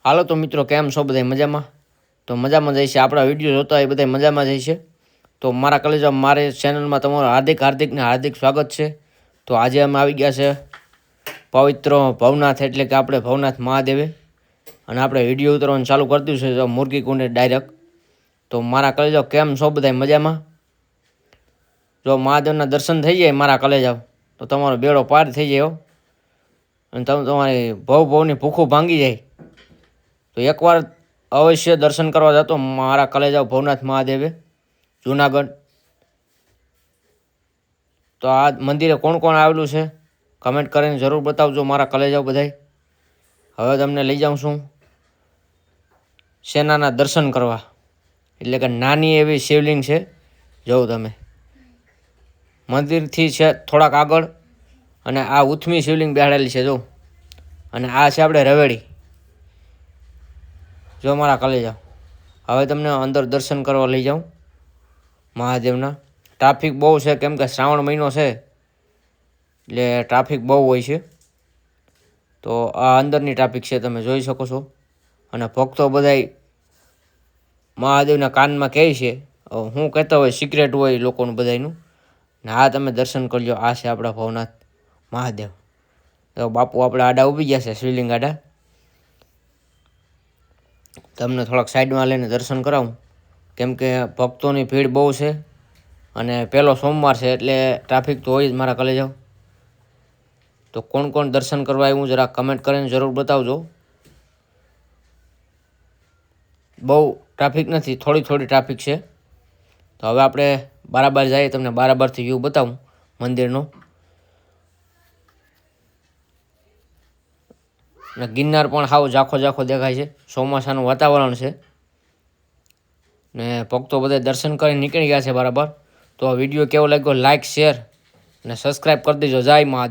હાલો તો મિત્રો કેમ છો બધા મજામાં? તો મજામાં જઈશે આપણા વિડીયો જોતા એ બધા મજામાં જઈશે. તો મારા કલેજા મારે ચેનલમાં તમારું હાર્દિક સ્વાગત છે. તો આજે અમે આવી ગયા છે પવિત્ર ભવનાથ એટલે કે આપણે ભવનાથ મહાદેવે, અને આપણે વિડીયો ઉતરવાનું ચાલુ કરી દીધું છે મુરગી કુંડે ડાયરેક્ટ. તો મારા કલેજા કેમ છો બધા મજામાં? જો મહાદેવના દર્શન થઈ જાય મારા કલેજા તો તમારો બેડો પાર થઈ જાય અને તમારી ભવની ભૂખું ભાંગી જાય. તો એકવાર અવશ્ય દર્શન કરવા જતો મારા કલેજા ભવનાથ મહાદેવે જુનાગઢ. તો આ મંદિરે કોણ કોણ આવેલું છે કમેન્ટ કરીને જરૂર બતાવજો મારા કલેજાઓ બધાય. હવે તમને લઈ જાઉં છું સેનાના દર્શન કરવા, એટલે કે નાની એવી શિવલિંગ છે. જોઉં તમે મંદિરથી છે થોડાક આગળ, અને આ ઉથમી શિવલિંગ બેહાડેલી છે જો, અને આ છે આપણે રવેડી. જો મારા કલેજા હવે તમને અંદર દર્શન કરવા લઈ જાઉં મહાદેવના. ટ્રાફિક બહુ છે કેમ કે શ્રાવણ મહિનો છે એટલે ટ્રાફિક બહુ હોય છે. તો આ અંદરની ટ્રાફિક છે તમે જોઈ શકો છો, અને ભક્તો બધાય મહાદેવના કાનમાં કહે છે, હું કહેતા હોય સિક્રેટ હોય લોકોનું બધાયનું. ને આ તમે દર્શન કરી લો, આ છે આપણા ભવનાથ મહાદેવ. તો બાપુ આપણે આડા ઊભી ગયા છે શિવલિંગ આડા. તમને થોડાક સાઈડમાં લઈને દર્શન કરાવું કેમ કે ભક્તોની ભીડ બહુ છે, અને પહેલો સોમવાર છે એટલે ટ્રાફિક તો હોય જ મારા કલેજાઓ. તો કોણ કોણ દર્શન કરવા આવ્યું જરા કમેન્ટ કરીને જરૂર બતાવજો. બહુ ટ્રાફિક નથી, થોડી ટ્રાફિક છે. તો હવે આપણે બરાબર જઈએ, તમને બરાબરથી વ્યૂ બતાવું મંદિરનો. અને ગિરનાર પણ હાવ ઝાખો દેખાય છે, ચોમાસાનું વાતાવરણ છે ને ભક્તો બધા દર્શન કરી નીકળી ગયા છે બરાબર. તો આ વિડીયો કેવો લાગ્યો લાઇક શેર અને સબસ્ક્રાઈબ કરી દેજો. જય મહાદેવ.